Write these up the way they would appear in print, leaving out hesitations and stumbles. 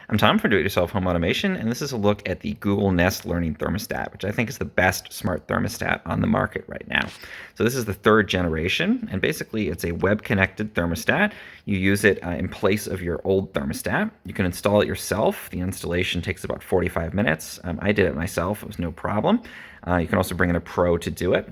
I'm Tom from Do-It-Yourself Home Automation, and this is a look at the Google Nest Learning Thermostat, which I think is the best smart thermostat on the market right now. So this is the third generation, and basically it's a web-connected thermostat. You use it in place of your old thermostat. You can install it yourself. The installation takes about 45 minutes. I did it myself. It was no problem. You can also bring in a pro to do it.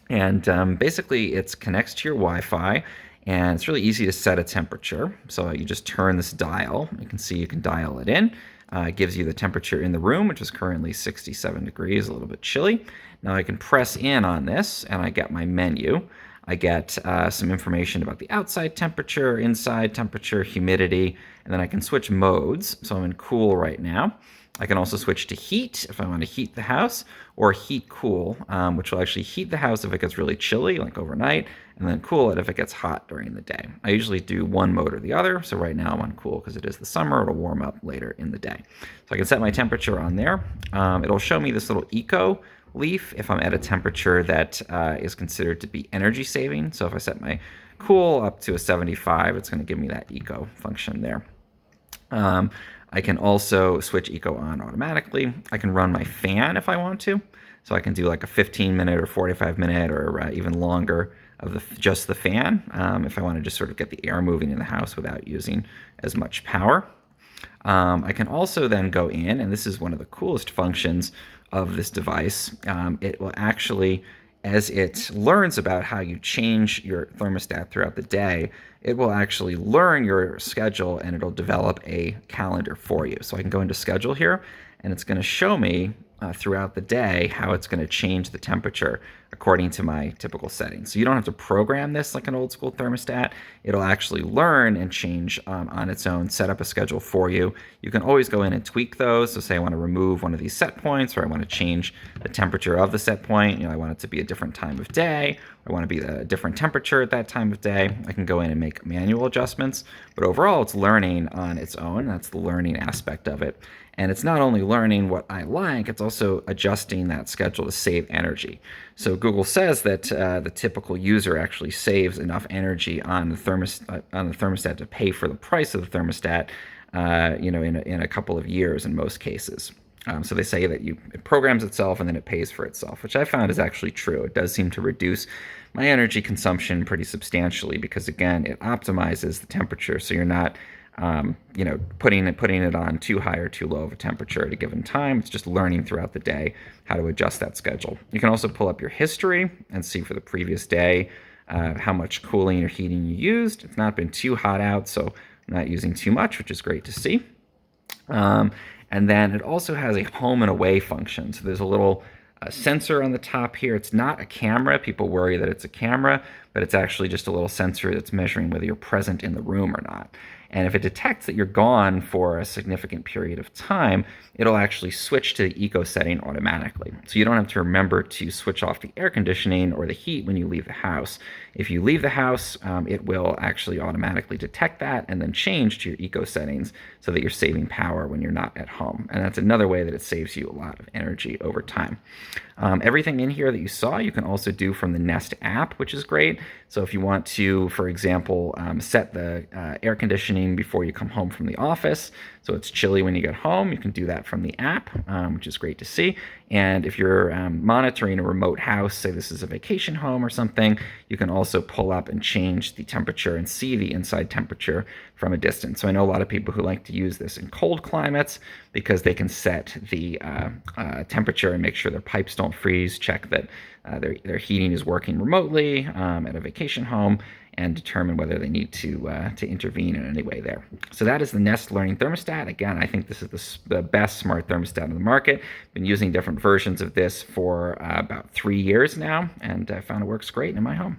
And basically, it connects to your Wi-Fi, and it's really easy to set a temperature. So you just turn this dial. You can see you can dial it in. It gives you the temperature in the room, which is currently 67 degrees, a little bit chilly. Now I can press in on this, and I get my menu. I get some information about the outside temperature, inside temperature, humidity, and then I can switch modes. So I'm in cool right now. I can also switch to heat if I want to heat the house, or heat cool, which will actually heat the house if it gets really chilly, like overnight, and then cool it if it gets hot during the day. I usually do one mode or the other, so right now I'm on cool because it is the summer. It'll warm up later in the day. So I can set my temperature on there. It'll show me this little eco leaf if I'm at a temperature that is considered to be energy saving. So if I set my cool up to a 75, it's going to give me that eco function there. I can also switch eco on automatically. I can run my fan if I want to. So I can do like a 15-minute or 45-minute or even longer of just the fan if I want to just sort of get the air moving in the house without using as much power. I can also then go in, and this is one of the coolest functions of this device. It will actually, as it learns about how you change your thermostat throughout the day, it will actually learn your schedule and it'll develop a calendar for you. So I can go into schedule here, and it's going to show me throughout the day how it's going to change the temperature according to my typical settings. So you don't have to program this like an old school thermostat. It'll actually learn and change on its own, set up a schedule for you. You can always go in and tweak those. So say I want to remove one of these set points, or I want to change the temperature of the set point. I want it to be a different time of day. I want to be a different temperature at that time of day. I can go in and make manual adjustments, but overall it's learning on its own. That's the learning aspect of it. And it's not only learning what I like, it's also adjusting that schedule to save energy. So Google says that the typical user actually saves enough energy on the thermostat to pay for the price of the thermostat, in a couple of years in most cases. So they say that it programs itself and then it pays for itself, which I found is actually true. It does seem to reduce my energy consumption pretty substantially because, again, it optimizes the temperature, so you're not putting it on too high or too low of a temperature at a given time. It's just learning throughout the day how to adjust that schedule. You can also pull up your history and see for the previous day how much cooling or heating you used. It's not been too hot out, so I'm not using too much, which is great to see. And then it also has a home and away function. So there's a little sensor on the top here. It's not a camera. People worry that it's a camera, but it's actually just a little sensor that's measuring whether you're present in the room or not. And if it detects that you're gone for a significant period of time, it'll actually switch to the eco setting automatically. So you don't have to remember to switch off the air conditioning or the heat when you leave the house. If you leave the house, it will actually automatically detect that and then change to your eco settings so that you're saving power when you're not at home. And that's another way that it saves you a lot of energy over time. Everything in here that you saw, you can also do from the Nest app, which is great. So if you want to, for example, set the air conditioning before you come home from the office, so it's chilly when you get home, you can do that from the app, which is great to see. And if you're monitoring a remote house, say this is a vacation home or something, you can also pull up and change the temperature and see the inside temperature from a distance. So I know a lot of people who like to use this in cold climates because they can set the temperature and make sure their pipes don't freeze, check that their heating is working remotely at a vacation home, and determine whether they need to intervene in any way there. So that is the Nest Learning Thermostat. Again, I think this is the best smart thermostat on the market. Been using different versions of this for about 3 years now, and I found it works great in my home.